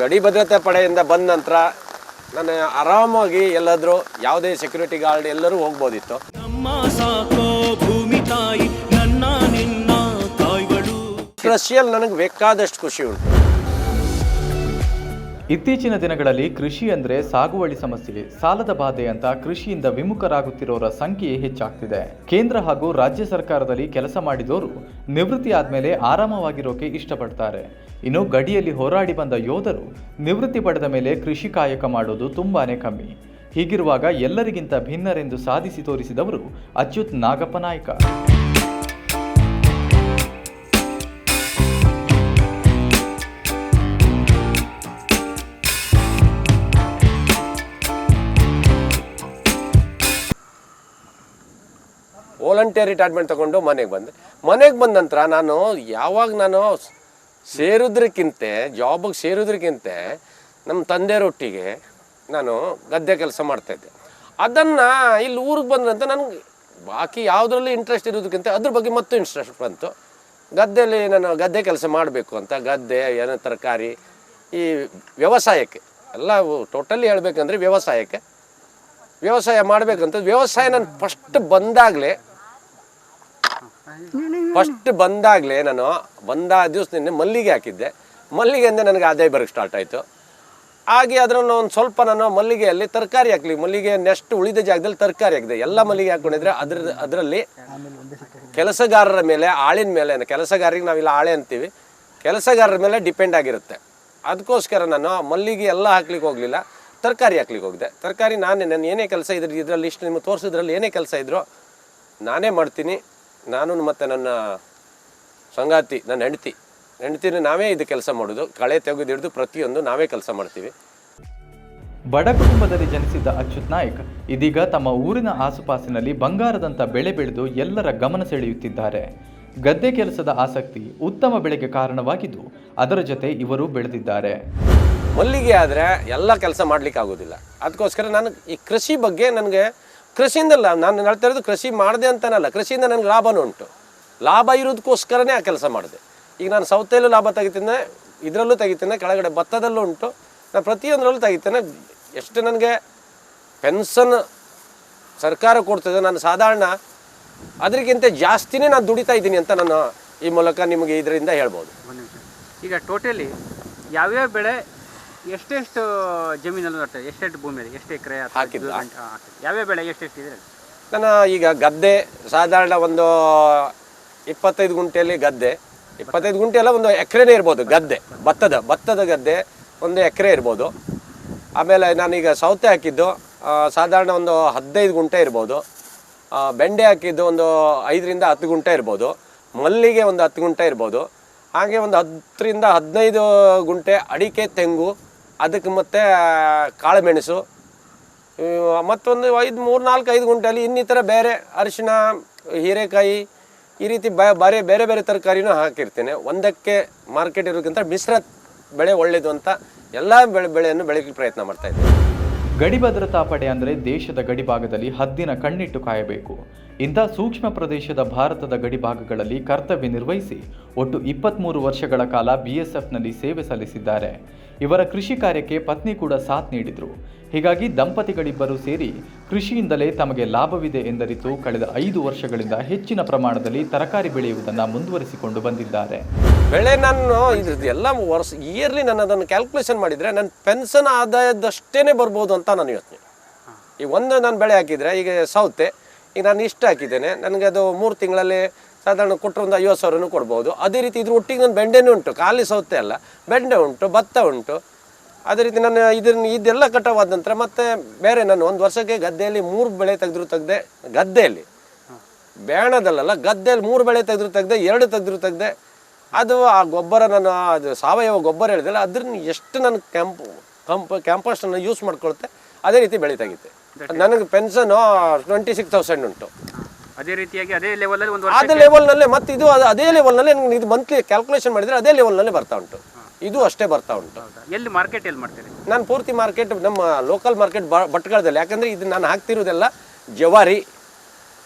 ಗಡಿ ಭದ್ರತಾ ಪಡೆಯಿಂದ ಬಂದ ನಂತರ ನಾನು ಆರಾಮಾಗಿ ಎಲ್ಲಾದರೂ ಯಾವುದೇ ಸೆಕ್ಯೂರಿಟಿ ಗಾರ್ಡ್ ಎಲ್ಲರೂ ಹೋಗ್ಬೋದಿತ್ತು. ಕೃಷಿಯಲ್ಲಿ ನನಗೆ ಬೇಕಾದಷ್ಟು ಖುಷಿ ಉಂಟು. ಇತ್ತೀಚಿನ ದಿನಗಳಲ್ಲಿ ಕೃಷಿ ಅಂದರೆ ಸಾಗುವಳಿ ಸಮಸ್ಯೆ, ಸಾಲದ ಬಾಧೆ ಅಂತ ಕೃಷಿಯಿಂದ ವಿಮುಖರಾಗುತ್ತಿರೋರ ಸಂಖ್ಯೆ ಹೆಚ್ಚಾಗ್ತಿದೆ. ಕೇಂದ್ರ ಹಾಗೂ ರಾಜ್ಯ ಸರ್ಕಾರದಲ್ಲಿ ಕೆಲಸ ಮಾಡಿದವರು ನಿವೃತ್ತಿ ಆದಮೇಲೆ ಆರಾಮವಾಗಿರೋಕೆ ಇಷ್ಟಪಡ್ತಾರೆ. ಇನ್ನು ಗಡಿಯಲ್ಲಿ ಹೋರಾಡಿ ಬಂದ ಯೋಧರು ನಿವೃತ್ತಿ ಪಡೆದ ಮೇಲೆ ಕೃಷಿ ಕಾಯಕ ಮಾಡೋದು ತುಂಬಾನೇ ಕಮ್ಮಿ. ಹೀಗಿರುವಾಗ ಎಲ್ಲರಿಗಿಂತ ಭಿನ್ನರೆಂದು ಸಾಧಿಸಿ ತೋರಿಸಿದವರು ಅಚ್ಯುತ್ ನಾಗಪ್ಪ ನಾಯ್ಕ. ವಾಲಂಟಿಯರ್ ರಿಟೈರ್ಮೆಂಟ್ ತೊಗೊಂಡು ಮನೆಗೆ ಬಂದ ನಂತರ ನಾನು ಸೇರೋದ್ರಕ್ಕಿಂತ ಜಾಬಿಗೆ ಸೇರೋದ್ರಕ್ಕಿಂತ ನಮ್ಮ ತಂದೆಯರೊಟ್ಟಿಗೆ ನಾನು ಗದ್ದೆ ಕೆಲಸ ಮಾಡ್ತಾಯಿದ್ದೆ. ಅದನ್ನು ಇಲ್ಲಿ ಊರಿಗೆ ಬಂದಂತ ನನಗೆ ಬಾಕಿ ಯಾವುದರಲ್ಲಿ ಇಂಟ್ರೆಸ್ಟ್ ಇರೋದಕ್ಕಿಂತ ಅದ್ರ ಬಗ್ಗೆ ಮತ್ತೂ ಇಂಟ್ರೆಸ್ಟ್ ಬಂತು. ಗದ್ದೆಯಲ್ಲಿ ನಾನು ಗದ್ದೆ ಕೆಲಸ ಮಾಡಬೇಕು ಅಂತ, ಗದ್ದೆ ಏನೋ ತರಕಾರಿ ಈ ವ್ಯವಸಾಯಕ್ಕೆ ಎಲ್ಲ ಟೋಟಲಿ ಹೇಳ್ಬೇಕಂದ್ರೆ ವ್ಯವಸಾಯ ಮಾಡಬೇಕಂತ ವ್ಯವಸಾಯ ನಾನು ಫಸ್ಟ್ ಬಂದಾಗಲೇ ನಾನು ಬಂದ ದಿವಸದಿಂದ ಮಲ್ಲಿಗೆ ಹಾಕಿದ್ದೆ. ಮಲ್ಲಿಗೆಯಿಂದ ನನಗೆ ಆದಾಯ ಬರೋಕ್ಕೆ ಸ್ಟಾರ್ಟ್ ಆಯಿತು. ಹಾಗೆ ಅದನ್ನು ಒಂದು ಸ್ವಲ್ಪ ನಾನು ಮಲ್ಲಿಗೆಯಲ್ಲಿ ತರಕಾರಿ ಹಾಕ್ಲಿ, ಮಲ್ಲಿಗೆ ನೆಕ್ಸ್ಟ್ ಉಳಿದ ಜಾಗದಲ್ಲಿ ತರಕಾರಿ ಹಾಕಿದೆ. ಎಲ್ಲ ಮಲ್ಲಿಗೆ ಹಾಕ್ಕೊಂಡಿದ್ರೆ ಅದರಲ್ಲಿ ಕೆಲಸಗಾರರ ಮೇಲೆ, ಆಳಿನ ಮೇಲೆ, ಕೆಲಸಗಾರರಿಗೆ ನಾವಿಲ್ಲ ಆಳೆ ಅಂತೀವಿ, ಕೆಲಸಗಾರರ ಮೇಲೆ ಡಿಪೆಂಡ್ ಆಗಿರುತ್ತೆ. ಅದಕ್ಕೋಸ್ಕರ ನಾನು ಮಲ್ಲಿಗೆ ಎಲ್ಲ ಹಾಕ್ಲಿಕ್ಕೆ ಹೋಗಲಿಲ್ಲ, ತರಕಾರಿ ಹಾಕ್ಲಿಕ್ಕೆ ಹೋಗಿದೆ. ತರಕಾರಿ ನಾನು ಏನೇ ಕೆಲಸ ಇದರಲ್ಲಿ ಇಷ್ಟು ನಿಮಗೆ ತೋರಿಸಿದ್ರಲ್ಲಿ ಏನೇ ಕೆಲಸ ಇದ್ದರೂ ನಾನೇ ಮಾಡ್ತೀನಿ. ನಾನು ಮತ್ತು ನನ್ನ ಸಂಗಾತಿ, ನನ್ನ ಹೆಂಡತಿನ ನಾವೇ ಇದು ಕೆಲಸ ಮಾಡೋದು. ಕಳೆ ತೆಗೆದು ಹಿಡಿದು ಪ್ರತಿಯೊಂದು ನಾವೇ ಕೆಲಸ ಮಾಡ್ತೀವಿ. ಬಡ ಕುಟುಂಬದಲ್ಲಿ ಜನಿಸಿದ್ದ ಅಚ್ಯುತ್ ನಾಯ್ಕ್ ಇದೀಗ ತಮ್ಮ ಊರಿನ ಆಸುಪಾಸಿನಲ್ಲಿ ಬಂಗಾರದಂಥ ಬೆಳೆ ಬೆಳೆದು ಎಲ್ಲರ ಗಮನ ಸೆಳೆಯುತ್ತಿದ್ದಾರೆ. ಗದ್ದೆ ಕೆಲಸದ ಆಸಕ್ತಿ ಉತ್ತಮ ಬೆಳೆಗೆ ಕಾರಣವಾಗಿದ್ದು ಅದರ ಜೊತೆ ಇವರು ಬೆಳೆದಿದ್ದಾರೆ. ಮಲ್ಲಿಗೆ ಆದರೆ ಎಲ್ಲ ಕೆಲಸ ಮಾಡಲಿಕ್ಕೆ ಆಗೋದಿಲ್ಲ. ಅದಕ್ಕೋಸ್ಕರ ನಾನು ಈ ಕೃಷಿ ಬಗ್ಗೆ ನನಗೆ ಕೃಷಿಯಿಂದಲ್ಲ, ನಾನು ಹೇಳ್ತಾ ಇರೋದು ಕೃಷಿ ಮಾಡಿದೆ ಅಂತನಲ್ಲ, ಕೃಷಿಯಿಂದ ನನಗೆ ಲಾಭನೂ ಉಂಟು. ಲಾಭ ಇರೋದಕ್ಕೋಸ್ಕರನೇ ಆ ಕೆಲಸ ಮಾಡಿದೆ. ಈಗ ನಾನು ಸೌತೆಯಲ್ಲೂ ಲಾಭ ತೆಗಿತೇನೆ, ಇದರಲ್ಲೂ ತೆಗಿತೇನೆ, ಕೆಳಗಡೆ ಭತ್ತದಲ್ಲೂ ಉಂಟು, ನಾನು ಪ್ರತಿಯೊಂದರಲ್ಲೂ ತೆಗಿತೇನೆ. ಎಷ್ಟು ನನಗೆ ಪೆನ್ಷನ್ ಸರ್ಕಾರ ಕೊಡ್ತದೆ, ನಾನು ಸಾಧಾರಣ ಅದಕ್ಕಿಂತ ಜಾಸ್ತಿನೇ ನಾನು ದುಡಿತಾ ಇದ್ದೀನಿ ಅಂತ ನಾನು ಈ ಮೂಲಕ ನಿಮಗೆ ಇದರಿಂದ ಹೇಳ್ಬೋದು. ಈಗ ಟೋಟಲಿ ಯಾವ್ಯಾವ ಬೆಳೆ ಎಷ್ಟೆಷ್ಟು ಜಮೀನಲ್ಲಿ ಬರ್ತದೆ, ಎಷ್ಟೆಷ್ಟು ಭೂಮಿಯಲ್ಲಿ, ಎಷ್ಟು ಎಕರೆ ಹಾಕಿದ್ದು, ಯಾವ್ಯಾವ ಬೆಳೆ ಎಷ್ಟೆಷ್ಟು ಇದೆ? ನಾನು ಈಗ ಗದ್ದೆ ಸಾಧಾರಣ ಒಂದು 25 ಗುಂಟೆಯಲ್ಲಿ ಗದ್ದೆ, 25 ಗುಂಟೆ ಎಲ್ಲ ಒಂದು ಎಕರೆನೇ ಇರ್ಬೋದು. ಗದ್ದೆ ಭತ್ತದ ಗದ್ದೆ ಒಂದು ಎಕರೆ ಇರ್ಬೋದು. ಆಮೇಲೆ ನಾನೀಗ ಸೌತೆ ಹಾಕಿದ್ದು ಸಾಧಾರಣ ಒಂದು 15 ಗುಂಟೆ ಇರ್ಬೋದು. ಬೆಂಡೆ ಹಾಕಿದ್ದು ಒಂದು 5ರಿಂದ 10 ಗುಂಟೆ ಇರ್ಬೋದು. ಮಲ್ಲಿಗೆ ಒಂದು 10 ಗುಂಟೆ ಇರ್ಬೋದು. ಹಾಗೆ ಒಂದು 10ರಿಂದ 15 ಗುಂಟೆ ಅಡಿಕೆ, ತೆಂಗು, ಅದಕ್ಕೆ ಮತ್ತು ಕಾಳುಮೆಣಸು, ಮತ್ತೊಂದು 3-4-5 ಗುಂಟೆಯಲ್ಲಿ ಇನ್ನಿತರ ಬೇರೆ ಅರಿಶಿನ, ಹೀರೆಕಾಯಿ, ಈ ರೀತಿ ಬೇರೆ ಬೇರೆ ತರಕಾರಿನೂ ಹಾಕಿರ್ತೇನೆ. ಒಂದಕ್ಕೆ ಮಾರ್ಕೆಟ್ ಇರೋದಕ್ಕಿಂತ ಮಿಶ್ರ ಬೆಳೆ ಒಳ್ಳೆಯದು ಅಂತ ಎಲ್ಲ ಬೆಳೆಯನ್ನು ಬೆಳೆಯಲಿಕ್ಕೆ ಪ್ರಯತ್ನ ಮಾಡ್ತಾಯಿದ್ದೇನೆ. ಗಡಿ ಭದ್ರತಾ ಪಡೆ ಅಂದರೆ ದೇಶದ ಗಡಿಭಾಗದಲ್ಲಿ ಹದ್ದಿನ ಕಣ್ಣಿಟ್ಟು ಕಾಯಬೇಕು. ಇಂಥ ಸೂಕ್ಷ್ಮ ಪ್ರದೇಶದ ಭಾರತದ ಗಡಿಭಾಗಗಳಲ್ಲಿ ಕರ್ತವ್ಯ ನಿರ್ವಹಿಸಿ ಒಟ್ಟು 23 ವರ್ಷಗಳ ಕಾಲ BSFನಲ್ಲಿ ಸೇವೆ ಸಲ್ಲಿಸಿದ್ದಾರೆ. ಇವರ ಕೃಷಿ ಕಾರ್ಯಕ್ಕೆ ಪತ್ನಿ ಕೂಡ ಸಾಥ್ ನೀಡಿದರು. ಹೀಗಾಗಿ ದಂಪತಿಗಳಿಬ್ಬರು ಸೇರಿ ಕೃಷಿಯಿಂದಲೇ ತಮಗೆ ಲಾಭವಿದೆ ಎಂದರಿತು ಕಳೆದ 5 ವರ್ಷಗಳಿಂದ ಹೆಚ್ಚಿನ ಪ್ರಮಾಣದಲ್ಲಿ ತರಕಾರಿ ಬೆಳೆಯುವುದನ್ನು ಮುಂದುವರಿಸಿಕೊಂಡು ಬಂದಿದ್ದಾರೆ. ಬೆಳೆ ನಾನು ಎಲ್ಲ ವರ್ಷ ಇಯರ್ಲಿ ನಾನು ಅದನ್ನು ಕ್ಯಾಲ್ಕುಲೇಷನ್ ಮಾಡಿದರೆ ನನ್ನ ಪೆನ್ಷನ್ ಆದಾಯದಷ್ಟೇ ಬರ್ಬೋದು ಅಂತ ನಾನು ಯೋಚನೆ. ಈಗ ನಾನು ಬೆಳೆ ಹಾಕಿದರೆ, ಈಗ ಸೌತೆ ಈಗ ನಾನು ಇಷ್ಟು ಹಾಕಿದ್ದೇನೆ, ನನಗೆ ಅದು 3 ತಿಂಗಳಲ್ಲಿ ಸಾಧಾರಣ ಕೊಟ್ಟರೆ ಒಂದು 50,000 ಕೊಡ್ಬೋದು. ಅದೇ ರೀತಿ ಇದ್ರ ಒಟ್ಟಿಗೆ ನನ್ನ ಬೆಂಡೆನೂ ಉಂಟು, ಖಾಲಿ ಸೌತೆ ಅಲ್ಲ, ಬೆಂಡೆ ಉಂಟು, ಭತ್ತ ಉಂಟು. ಅದೇ ರೀತಿ ನಾನು ಇದೆಲ್ಲ ಕಟಾವಾದ ನಂತರ ಮತ್ತೆ ಬೇರೆ ನಾನು ಒಂದು ವರ್ಷಕ್ಕೆ ಗದ್ದೆಯಲ್ಲಿ 3 ಬೆಳೆ ತೆಗೆದೆ. ಗದ್ದೆಯಲ್ಲಿ ಬೇಣದಲ್ಲ, ಗದ್ದೆಯಲ್ಲಿ 3 ಬೆಳೆ ತೆಗೆದೆ, 2 ತೆಗೆದೆ. ಅದು ಆ ಗೊಬ್ಬರ ನಾನು ಅದು ಸಾವಯವ ಗೊಬ್ಬರ ಹೇಳಿದೆಲ್ಲ ಅದ್ರನ್ನ ಎಷ್ಟು ನಾನು ಕ್ಯಾಂಪಸ್ಟನ್ನು ಯೂಸ್ ಮಾಡ್ಕೊಳುತ್ತೆ ಅದೇ ರೀತಿ ಬೆಳೀತಾಗಿತ್ತೆ. ನನಗೆ ಪೆನ್ಷನ್ 26,000 ಉಂಟು. ಅದೇ ರೀತಿಯಾಗಿ ಅದೇ ಲೆವೆಲ್ನಲ್ಲೇ ಮತ್ತೆ ಇದು ಅದೇ ಲೆವೆಲ್ನಲ್ಲಿ ನನಗೆ ಇದು ಮಂತ್ಲಿ ಕ್ಯಾಲ್ಕುಲೇಷನ್ ಮಾಡಿದರೆ ಅದೇ ಲೆವೆಲ್ನಲ್ಲಿ ಬರ್ತಾ ಉಂಟು. ಇದು ಅಷ್ಟೇ ಬರ್ತಾ ಉಂಟು. ಎಲ್ಲಿ ಮಾರ್ಕೆಟ್ ಎಲ್ಲಿ ಮಾಡ್ತೀರಿ? ನಾನು ಪೂರ್ತಿ ಮಾರ್ಕೆಟ್ ನಮ್ಮ ಲೋಕಲ್ ಮಾರ್ಕೆಟ್ ಭಟ್ಕಳದಲ್ಲಿ. ಯಾಕಂದರೆ ಇದು ನಾನು ಹಾಕ್ತಿರೋದೆಲ್ಲ ಜವಾರಿ,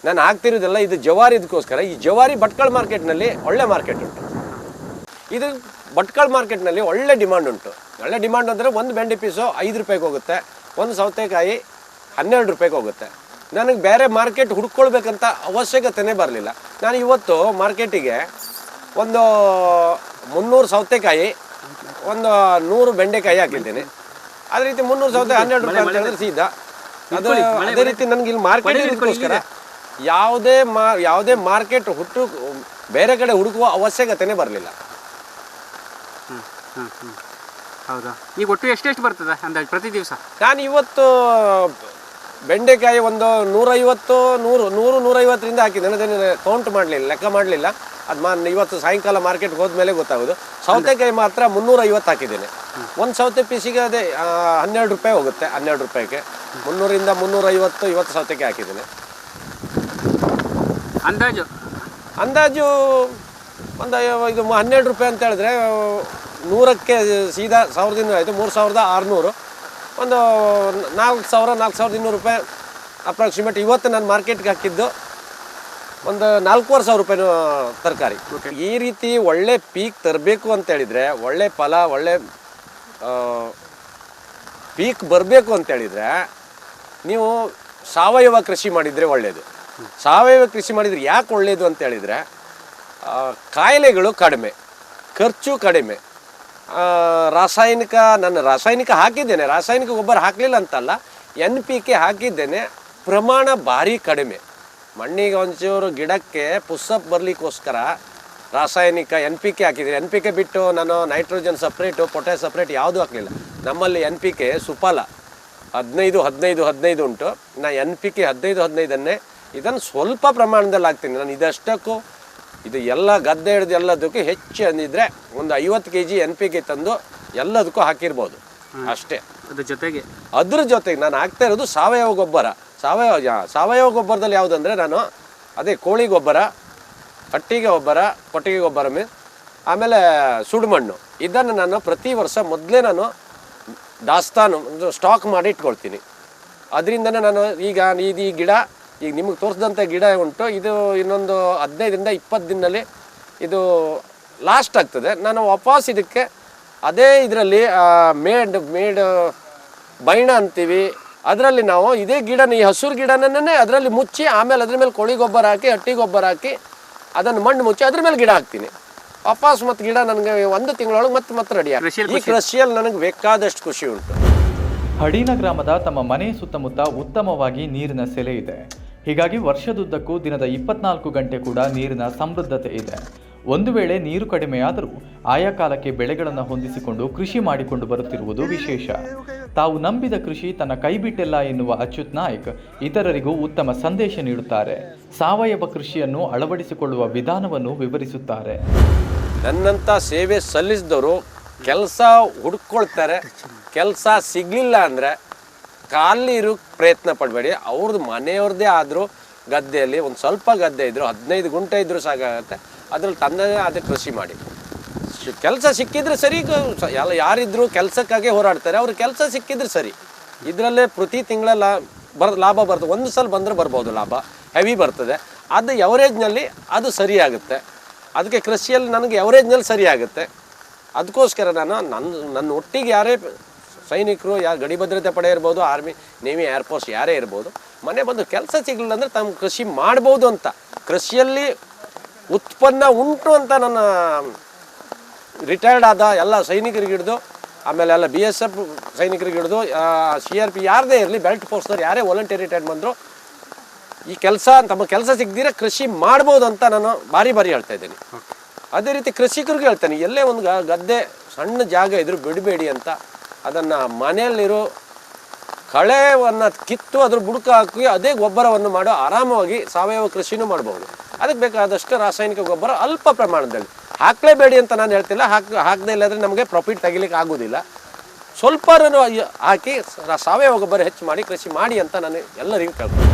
ಇದು ಜವಾರಿ. ಇದಕ್ಕೋಸ್ಕರ ಈ ಜವಾರಿ ಭಟ್ಕಳ ಮಾರ್ಕೆಟ್ನಲ್ಲಿ ಒಳ್ಳೆ ಮಾರ್ಕೆಟ್ ಉಂಟು. ಇದು ಭಟ್ಕಳ ಮಾರ್ಕೆಟ್ನಲ್ಲಿ ಒಳ್ಳೆ ಡಿಮಾಂಡ್ ಉಂಟು. ಒಳ್ಳೆ ಡಿಮಾಂಡ್ ಅಂದರೆ ಒಂದು ಬೆಂಡೆ ಪೀಸು 5 ರೂಪಾಯಿಗೆ ಹೋಗುತ್ತೆ, ಒಂದು ಸೌತೆಕಾಯಿ 12 ರೂಪಾಯಿಗೆ ಹೋಗುತ್ತೆ. ನನಗೆ ಬೇರೆ ಮಾರ್ಕೆಟ್ ಹುಡ್ಕೊಳ್ಬೇಕಂತ ಅವಶ್ಯಕತೆನೇ ಬರಲಿಲ್ಲ. ನಾನು ಇವತ್ತು ಮಾರ್ಕೆಟಿಗೆ ಒಂದು 300 ಸೌತೆಕಾಯಿ, ಒಂದು 100 ಬೆಂಡೆಕಾಯಿ ಹಾಕಿದ್ದೀನಿ. ಅದೇ ರೀತಿ 300 ಸೌತೆ 12 ರೂಪಾಯಿ ಅಂತ ಹೇಳಿದ್ರೆ ಸೀದಾ ಅದು. ಅದೇ ರೀತಿ ನನಗೆ ಇಲ್ಲಿ ಮಾರ್ಕೆಟ್ ಇದಕ್ಕೋಸ್ಕರ ಯಾವುದೇ ಮಾರ್ಕೆಟ್ ಬೇರೆ ಕಡೆ ಹುಡುಕುವ ಅವಶ್ಯಕತೆನೇ ಬರಲಿಲ್ಲ. ಹೌದಾ? ಈಗ ಒಟ್ಟು ಎಷ್ಟೆಷ್ಟು ಬರ್ತದೆ ಅಂದಾಜು ಪ್ರತಿ ದಿವಸ? ನಾನು ಇವತ್ತು ಬೆಂಡೆಕಾಯಿ ಒಂದು 150 ಹಾಕಿದ್ದೇನೆ. ಅದನ್ನು ಕೌಂಟ್ ಮಾಡಲಿಲ್ಲ, ಲೆಕ್ಕ ಮಾಡಲಿಲ್ಲ. ಅದು ಇವತ್ತು ಸಾಯಂಕಾಲ ಮಾರ್ಕೆಟ್ಗೆ ಹೋದ್ಮೇಲೆ ಗೊತ್ತಾಗೋದು. ಸೌತೆಕಾಯಿ ಮಾತ್ರ 350 ಹಾಕಿದ್ದೇನೆ. ಒಂದು ಸೌತೆ ಪೀಸಿಗೆ ಅದೇ 12 ರೂಪಾಯಿ ಹೋಗುತ್ತೆ. 12 ರೂಪಾಯಿಗೆ 300ರಿಂದ 350 ಇವತ್ತು ಸೌತೆಕಾಯಿ ಹಾಕಿದ್ದೇನೆ. ಅಂದಾಜು ಒಂದು ಇದು 12 ರೂಪಾಯಿ ಅಂತ ಹೇಳಿದ್ರೆ 100ಕ್ಕೆ ಸೀದಾ 1200 ಆಯಿತು. 3600, ಒಂದು 4000-4200 ರೂಪಾಯಿ ಅಪ್ರಾಕ್ಸಿಮೇಟ್. ಇವತ್ತು ನಾನು ಮಾರ್ಕೆಟ್ಗೆ ಹಾಕಿದ್ದು ಒಂದು 4500 ರೂಪಾಯಿನೂ ತರಕಾರಿ. ಈ ರೀತಿ ಒಳ್ಳೆ ಪೀಕ್ ತರಬೇಕು ಅಂತೇಳಿದರೆ, ಒಳ್ಳೆ ಫಲ, ಒಳ್ಳೆ ಪೀಕ್ ಬರಬೇಕು ಅಂತೇಳಿದರೆ ನೀವು ಸಾವಯವ ಕೃಷಿ ಮಾಡಿದರೆ ಒಳ್ಳೆಯದು. ಸಾವಯವ ಕೃಷಿ ಮಾಡಿದರೆ ಯಾಕೆ ಒಳ್ಳೆಯದು ಅಂತೇಳಿದರೆ ಕಾಯಿಲೆಗಳು ಕಡಿಮೆ, ಖರ್ಚು ಕಡಿಮೆ. ರಾಸಾಯನಿಕ ಹಾಕಿದ್ದೇನೆ, ರಾಸಾಯನಿಕ ಗೊಬ್ಬರ ಹಾಕಲಿಲ್ಲ ಅಂತಲ್ಲ, NPK ಹಾಕಿದ್ದೇನೆ. ಪ್ರಮಾಣ ಭಾರಿ ಕಡಿಮೆ. ಮಣ್ಣಿಗೆ ಒಂಚೂರು ಗಿಡಕ್ಕೆ ಪುಷಪ್ ಬರಲಿಕ್ಕೋಸ್ಕರ ರಾಸಾಯನಿಕ NPK ಹಾಕಿದ್ದೀನಿ. NPK ಬಿಟ್ಟು ನಾನು ನೈಟ್ರೋಜನ್ ಸಪ್ರೇಟು, ಪೊಟ್ಯಾಶ್ ಸಪ್ರೇಟ್ ಯಾವುದೂ ಹಾಕಲಿಲ್ಲ. ನಮ್ಮಲ್ಲಿ NPK ಸುಫಲ 15 ಉಂಟು. ನಾನು NPK 15 ಇದನ್ನು ಸ್ವಲ್ಪ ಪ್ರಮಾಣದಲ್ಲಿ ಹಾಕ್ತೀನಿ. ನಾನು ಇದಷ್ಟಕ್ಕೂ ಇದು ಎಲ್ಲ ಗದ್ದೆ ಹಿಡಿದು ಎಲ್ಲದಕ್ಕೂ ಹೆಚ್ಚು ಅಂದಿದ್ರೆ ಒಂದು 50 kg NPK ತಂದು ಎಲ್ಲದಕ್ಕೂ ಹಾಕಿರ್ಬೋದು ಅಷ್ಟೇ. ಅದ್ರ ಜೊತೆಗೆ ನಾನು ಹಾಕ್ತಾ ಇರೋದು ಸಾವಯವ ಗೊಬ್ಬರ. ಸಾವಯವ ಗೊಬ್ಬರದಲ್ಲಿ ಯಾವುದಂದರೆ ನಾನು ಅದೇ ಕೋಳಿ ಗೊಬ್ಬರ, ಕಟ್ಟಿಗೆ ಗೊಬ್ಬರ, ಕೊಟ್ಟಿಗೆ ಗೊಬ್ಬರ ಆಮೇಲೆ ಸುಡುಮಣ್ಣು. ಇದನ್ನು ನಾನು ಪ್ರತಿ ವರ್ಷ ಮೊದಲೇ ನಾನು ದಾಸ್ತಾನು ಸ್ಟಾಕ್ ಮಾಡಿ ಇಟ್ಕೊಳ್ತೀನಿ. ಅದರಿಂದನೇ ನಾನು ಈಗ ಈ ಗಿಡ ಈಗ ನಿಮಗೆ ತೋರಿಸಿದಂಥ ಗಿಡ ಉಂಟು, ಇದು ಇನ್ನೊಂದು 15ರಿಂದ 20 ದಿನದಲ್ಲಿ ಇದು ಲಾಸ್ಟ್ ಆಗ್ತದೆ. ನಾನು ವಾಪಸ್ ಇದಕ್ಕೆ ಅದೇ ಇದರಲ್ಲಿ ಮೇಡ್ ಬೈಣ ಅಂತೀವಿ, ಅದರಲ್ಲಿ ನಾವು ಇದೇ ಗಿಡನ, ಈ ಹಸಿರು ಗಿಡನೇ ಅದರಲ್ಲಿ ಮುಚ್ಚಿ ಆಮೇಲೆ ಅದ್ರ ಮೇಲೆ ಕೋಳಿ ಗೊಬ್ಬರ ಹಾಕಿ, ಹಟ್ಟಿ ಗೊಬ್ಬರ ಹಾಕಿ ಅದನ್ನು ಮಣ್ಣು ಮುಚ್ಚಿ ಅದ್ರ ಮೇಲೆ ಗಿಡ ಹಾಕ್ತೀನಿ. ವಾಪಸ್ ಮತ್ತು ಗಿಡ ನನಗೆ 1 ತಿಂಗಳೊಳಗೆ ಮತ್ತೆ ರೆಡಿ ಆಗುತ್ತೆ. ಈ ಕೃಷಿಯಲ್ಲಿ ನನಗೆ ಬೇಕಾದಷ್ಟು ಖುಷಿ ಉಂಟು. ಹಡೀನ ಗ್ರಾಮದ ತಮ್ಮ ಮನೆಯ ಸುತ್ತಮುತ್ತ ಉತ್ತಮವಾಗಿ ನೀರಿನ ಸೆಲೆ ಇದೆ. ಹೀಗಾಗಿ ವರ್ಷದುದ್ದಕ್ಕೂ ದಿನದ 24 ಗಂಟೆ ಕೂಡ ನೀರಿನ ಸಮೃದ್ಧತೆ ಇದೆ. ಒಂದು ವೇಳೆ ನೀರು ಕಡಿಮೆಯಾದರೂ ಆಯಾ ಕಾಲಕ್ಕೆ ಬೆಳೆಗಳನ್ನು ಹೊಂದಿಸಿಕೊಂಡು ಕೃಷಿ ಮಾಡಿಕೊಂಡು ಬರುತ್ತಿರುವುದು ವಿಶೇಷ. ತಾವು ನಂಬಿದ ಕೃಷಿ ತನ್ನ ಕೈಬಿಟ್ಟಿಲ್ಲ ಎನ್ನುವ ಅಚ್ಯುತ್ ನಾಯ್ಕ್ ಇತರರಿಗೂ ಉತ್ತಮ ಸಂದೇಶ ನೀಡುತ್ತಾರೆ. ಸಾವಯವ ಕೃಷಿಯನ್ನು ಅಳವಡಿಸಿಕೊಳ್ಳುವ ವಿಧಾನವನ್ನು ವಿವರಿಸುತ್ತಾರೆ. ನನ್ನಂಥ ಸೇವೆ ಸಲ್ಲಿಸಿದವರು ಕೆಲಸ ಹುಡುಕೊಳ್ತಾರೆ. ಕೆಲಸ ಸಿಗಲಿಲ್ಲ ಅಂದರೆ ಖಾಲಿ ಪ್ರಯತ್ನ ಪಡಬೇಡಿ. ಅವ್ರದ್ದು ಮನೆಯವ್ರದ್ದೇ ಆದರೂ ಗದ್ದೆಯಲ್ಲಿ ಒಂದು ಸ್ವಲ್ಪ ಗದ್ದೆ ಇದ್ದರೂ 15 ಗುಂಟೆ ಇದ್ದರೂ ಸಾಕಾಗುತ್ತೆ. ಅದ್ರಲ್ಲಿ ತಂದನೇ ಆದ ಕೃಷಿ ಮಾಡಿ. ಕೆಲಸ ಸಿಕ್ಕಿದ್ರೆ ಸರಿ. ಯಾರಿದ್ರು ಕೆಲಸಕ್ಕಾಗಿ ಹೋರಾಡ್ತಾರೆ, ಅವ್ರಿಗೆ ಕೆಲಸ ಸಿಕ್ಕಿದ್ರೆ ಸರಿ. ಇದರಲ್ಲೇ ಪ್ರತಿ ತಿಂಗಳ ಲಾಭ ಬರ್ತದೆ. ಒಂದು ಸಲ ಬಂದರೆ ಬರ್ಬೋದು ಲಾಭ, ಹೆವಿ ಬರ್ತದೆ. ಅದು ಎವರೇಜ್ನಲ್ಲಿ ಅದು ಸರಿಯಾಗುತ್ತೆ. ಅದಕ್ಕೆ ಕೃಷಿಯಲ್ಲಿ ನನಗೆ ಎವರೇಜ್ನಲ್ಲಿ ಸರಿಯಾಗುತ್ತೆ. ಅದಕ್ಕೋಸ್ಕರ ನಾನು ನನ್ನ ಒಟ್ಟಿಗೆ ಯಾರೇ ಸೈನಿಕರು, ಯಾರು ಗಡಿ ಭದ್ರತೆ ಪಡೆ ಇರ್ಬೋದು, ಆರ್ಮಿ, ನೇವಿ, ಏರ್ಫೋರ್ಸ್ ಯಾರೇ ಇರ್ಬೋದು, ಮನೆ ಬಂದು ಕೆಲಸ ಸಿಗಲಿಲ್ಲ ಅಂದರೆ ತಮ್ಮ ಕೃಷಿ ಮಾಡ್ಬೋದು ಅಂತ, ಕೃಷಿಯಲ್ಲಿ ಉತ್ಪನ್ನ ಉಂಟು ಅಂತ ನನ್ನ ರಿಟೈರ್ಡ್ ಆದ ಎಲ್ಲ ಸೈನಿಕರಿಗೆ ಹಿಡಿದು, ಆಮೇಲೆ ಎಲ್ಲ BSF ಸೈನಿಕರಿಗೆ ಹಿಡಿದು CRP ಯಾರದೇ ಇರಲಿ, ಬೆಲ್ಟ್ ಫೋರ್ಸ್ದವ್ರು ಯಾರೇ ವಾಲಂಟಿಯರ್ ರಿಟೈರ್ಡ್ ಬಂದರು, ಈ ಕೆಲಸ ತಮ್ಮ ಕೆಲಸ ಸಿಗದಿರ ಕೃಷಿ ಮಾಡ್ಬೋದು ಅಂತ ನಾನು ಬಾರಿ ಹೇಳ್ತಾ ಇದ್ದೀನಿ. ಅದೇ ರೀತಿ ಕೃಷಿಕರಿಗೆ ಹೇಳ್ತೇನೆ, ಎಲ್ಲೇ ಒಂದು ಗದ್ದೆ ಸಣ್ಣ ಜಾಗ ಇದ್ರೂ ಬಿಡಬೇಡಿ ಅಂತ. ಅದನ್ನು ಮನೆಯಲ್ಲಿರೋ ಕಳೆವನ್ನು ಕಿತ್ತು ಅದ್ರ ಬುಡಕ ಹಾಕಿ ಅದೇ ಗೊಬ್ಬರವನ್ನು ಮಾಡೋ ಆರಾಮವಾಗಿ ಸಾವಯವ ಕೃಷಿನೂ ಮಾಡ್ಬೋದು. ಅದಕ್ಕೆ ಬೇಕಾದಷ್ಟು ರಾಸಾಯನಿಕ ಗೊಬ್ಬರ ಅಲ್ಪ ಪ್ರಮಾಣದಲ್ಲಿ ಹಾಕಲೇಬೇಡಿ ಅಂತ ನಾನು ಹೇಳ್ತಿಲ್ಲ. ಹಾಕದೇ ಇಲ್ಲಾಂದರೆ ನಮಗೆ ಪ್ರಾಫಿಟ್ ತೆಗಿಲಿಕ್ಕೆ ಆಗೋದಿಲ್ಲ. ಸ್ವಲ್ಪ ಹಾಕಿ ಸಾವಯವ ಗೊಬ್ಬರ ಹೆಚ್ಚು ಮಾಡಿ ಕೃಷಿ ಮಾಡಿ ಅಂತ ನಾನು ಎಲ್ಲರಿಗೂ ಕೇಳ್ತೀನಿ.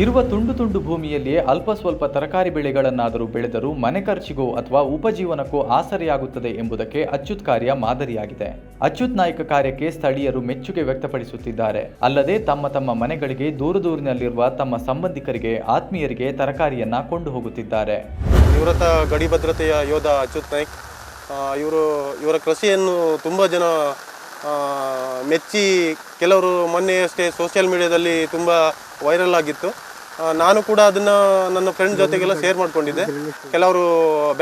ಇರುವ ತುಂಡು ಭೂಮಿಯಲ್ಲಿಯೇ ಅಲ್ಪ ಸ್ವಲ್ಪ ತರಕಾರಿ ಬೆಳೆಗಳನ್ನಾದರೂ ಬೆಳೆದರೂ ಮನೆ ಖರ್ಚಿಗೋ ಅಥವಾ ಉಪಜೀವನಕ್ಕೂ ಆಸರೆಯಾಗುತ್ತದೆ ಎಂಬುದಕ್ಕೆ ಅಚ್ಯುತ್ ಕಾರ್ಯ ಮಾದರಿಯಾಗಿದೆ. ಅಚ್ಯುತ್ ನಾಯ್ಕ್ ಕಾರ್ಯಕ್ಕೆ ಸ್ಥಳೀಯರು ಮೆಚ್ಚುಗೆ ವ್ಯಕ್ತಪಡಿಸುತ್ತಿದ್ದಾರೆ. ಅಲ್ಲದೆ ತಮ್ಮ ಮನೆಗಳಿಗೆ ದೂರದೂರಿನಲ್ಲಿರುವ ತಮ್ಮ ಸಂಬಂಧಿಕರಿಗೆ, ಆತ್ಮೀಯರಿಗೆ ತರಕಾರಿಯನ್ನ ಕೊಂಡು ಹೋಗುತ್ತಿದ್ದಾರೆ. ನಿವೃತ್ತ ಗಡಿ ಭದ್ರತೆಯ ಯೋಧ ಅಚ್ಯುತ್ ನಾಯ್ಕ್ ಇವರ ಕೃಷಿಯನ್ನು ತುಂಬ ಜನ ಮೆಚ್ಚಿ, ಕೆಲವರು ಮೊನ್ನೆಯಷ್ಟೇ ಸೋಷಿಯಲ್ ಮೀಡಿಯಾದಲ್ಲಿ ತುಂಬ ವೈರಲ್ ಆಗಿತ್ತು. ನಾನು ಕೂಡ ಅದನ್ನು ನನ್ನ ಫ್ರೆಂಡ್ ಜೊತೆಗೆಲ್ಲ ಶೇರ್ ಮಾಡ್ಕೊಂಡಿದ್ದೆ. ಕೆಲವರು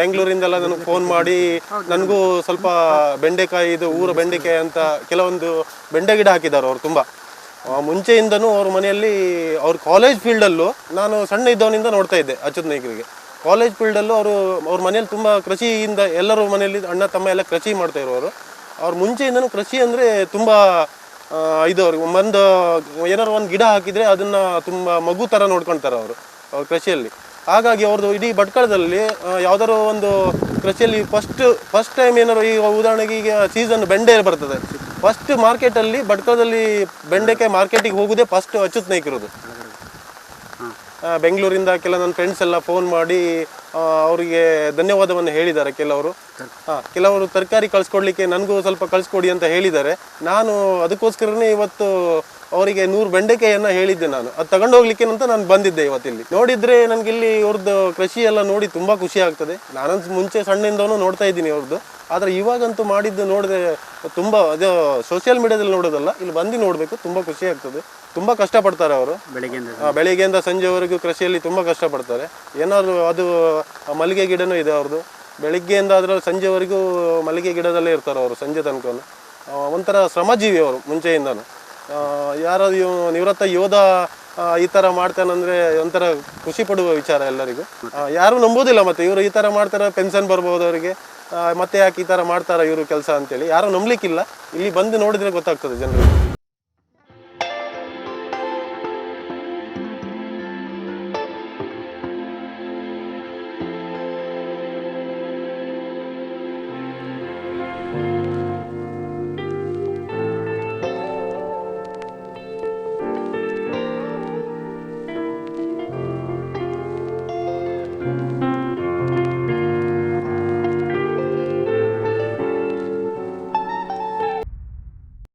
ಬೆಂಗಳೂರಿಂದೆಲ್ಲ ನನಗೆ ಫೋನ್ ಮಾಡಿ ನನಗೂ ಸ್ವಲ್ಪ ಬೆಂಡೆಕಾಯಿ, ಇದು ಊರ ಬೆಂಡೆಕಾಯಿ ಅಂತ ಕೆಲವೊಂದು ಬೆಂಡೆ ಗಿಡ ಹಾಕಿದ್ದಾರೆ ಅವರು. ತುಂಬ ಮುಂಚೆಯಿಂದನೂ ಅವ್ರ ಮನೆಯಲ್ಲಿ, ಅವ್ರ ಕಾಲೇಜ್ ಫೀಲ್ಡಲ್ಲೂ ನಾನು ಸಣ್ಣ ಇದ್ದವನಿಂದ ನೋಡ್ತಾ ಇದ್ದೆ ಅಚ್ಯುತ್ ನಾಯ್ಕರಿಗೆ. ಕಾಲೇಜ್ ಫೀಲ್ಡಲ್ಲೂ ಅವ್ರ ಮನೆಯಲ್ಲಿ ತುಂಬ ಕೃಷಿಯಿಂದ, ಎಲ್ಲರೂ ಮನೆಯಲ್ಲಿ ಅಣ್ಣ ತಮ್ಮ ಎಲ್ಲ ಕೃಷಿ ಮಾಡ್ತಾ ಇರೋರು. ಅವ್ರ ಮುಂಚೆಯಿಂದನೂ ಕೃಷಿ ಅಂದರೆ ತುಂಬ ಇದು. ಅವ್ರಿಗೆ ಏನಾರು ಒಂದು ಗಿಡ ಹಾಕಿದರೆ ಅದನ್ನು ತುಂಬ ಮಗು ಥರ ನೋಡ್ಕೊಳ್ತಾರೆ ಅವರು ಅವ್ರ ಕೃಷಿಯಲ್ಲಿ. ಹಾಗಾಗಿ ಅವ್ರದ್ದು ಇಡೀ ಭಟ್ಕಳದಲ್ಲಿ ಯಾವುದಾದ್ರು ಒಂದು ಕೃಷಿಯಲ್ಲಿ ಫಸ್ಟ್ ಟೈಮ್ ಏನಾರು, ಈಗ ಉದಾಹರಣೆಗೆ ಈಗ ಸೀಸನ್ ಬೆಂಡೆ ಬರ್ತದೆ, ಫಸ್ಟ್ ಮಾರ್ಕೆಟಲ್ಲಿ ಭಟ್ಕಳದಲ್ಲಿ ಬೆಂಡೆಕಾಯಿ ಮಾರ್ಕೆಟಿಗೆ ಹೋಗೋದೇ ಫಸ್ಟ್ ಅಚ್ಯುತ್ ನಾಯ್ಕರದು. ಬೆಂಗಳೂರಿಂದ ನನ್ನ ಫ್ರೆಂಡ್ಸ್ ಎಲ್ಲ ಫೋನ್ ಮಾಡಿ ಅವರಿಗೆ ಧನ್ಯವಾದವನ್ನು ಹೇಳಿದ್ದಾರೆ. ಕೆಲವರು ತರಕಾರಿ ಕಳಿಸ್ಕೊಡ್ಲಿಕ್ಕೆ ನನಗೂ ಸ್ವಲ್ಪ ಕಳಿಸ್ಕೊಡಿ ಅಂತ ಹೇಳಿದ್ದಾರೆ. ನಾನು ಅದಕ್ಕೋಸ್ಕರನೇ ಇವತ್ತು ಅವರಿಗೆ 100 ಬೆಂಡೆಕಾಯಿಯನ್ನು ಹೇಳಿದ್ದೆ. ನಾನು ಅದು ತಗೊಂಡು ಹೋಗ್ಲಿಕ್ಕೆ ಅಂತ ನಾನು ಬಂದಿದ್ದೆ ಇವತ್ತಿಲ್ಲಿ. ನೋಡಿದ್ರೆ ನನಗೆ ಇಲ್ಲಿ ಇವ್ರದ್ದು ಕೃಷಿ ಎಲ್ಲ ನೋಡಿ ತುಂಬ ಖುಷಿ ಆಗ್ತದೆ. ನಾನು ಮುಂಚೆ ಸಣ್ಣಿಂದನೂ ನೋಡ್ತಾ ಇದ್ದೀನಿ ಇವ್ರದ್ದು. ಆದರೆ ಇವಾಗಂತೂ ಮಾಡಿದ್ದು ನೋಡಿದ್ರೆ ತುಂಬ, ಅದು ಸೋಷಿಯಲ್ ಮೀಡಿಯಾದಲ್ಲಿ ನೋಡೋದಲ್ಲ, ಇಲ್ಲಿ ಬಂದು ನೋಡಬೇಕು, ತುಂಬ ಖುಷಿ ಆಗ್ತದೆ. ತುಂಬ ಕಷ್ಟಪಡ್ತಾರೆ ಅವರು. ಬೆಳಿಗ್ಗೆಯಿಂದ ಸಂಜೆವರೆಗೂ ಕೃಷಿಯಲ್ಲಿ ತುಂಬ ಕಷ್ಟಪಡ್ತಾರೆ. ಏನಾದರೂ ಅದು ಮಲ್ಲಿಗೆ ಗಿಡನೂ ಇದೆ ಅವ್ರದ್ದು. ಬೆಳಿಗ್ಗೆಯಿಂದ ಅದರಲ್ಲಿ ಸಂಜೆವರೆಗೂ ಮಲ್ಲಿಗೆ ಗಿಡದಲ್ಲೇ ಇರ್ತಾರೆ ಅವರು, ಸಂಜೆ ತನಕ. ಒಂಥರ ಶ್ರಮಜೀವಿ ಅವರು ಮುಂಚೆಯಿಂದನೂ. ಯಾರು ನಿವೃತ್ತ ಯೋಧ ಈ ಥರ ಮಾಡ್ತಾನಂದರೆ ಒಂಥರ ಖುಷಿ ಪಡುವ ವಿಚಾರ ಎಲ್ಲರಿಗೂ. ಯಾರು ನಂಬೋದಿಲ್ಲ, ಮತ್ತು ಇವರು ಈ ಥರ ಮಾಡ್ತಾರೆ, ಪೆನ್ಷನ್ ಬರ್ಬೋದು ಅವರಿಗೆ, ಮತ್ತೆ ಯಾಕೆ ಈ ಥರ ಮಾಡ್ತಾರೆ ಇವರು ಕೆಲಸ ಅಂತೇಳಿ ಯಾರು ನಂಬಲಿಕ್ಕಿಲ್ಲ. ಇಲ್ಲಿ ಬಂದು ನೋಡಿದರೆ ಗೊತ್ತಾಗ್ತದೆ ಜನರಿಗೆ.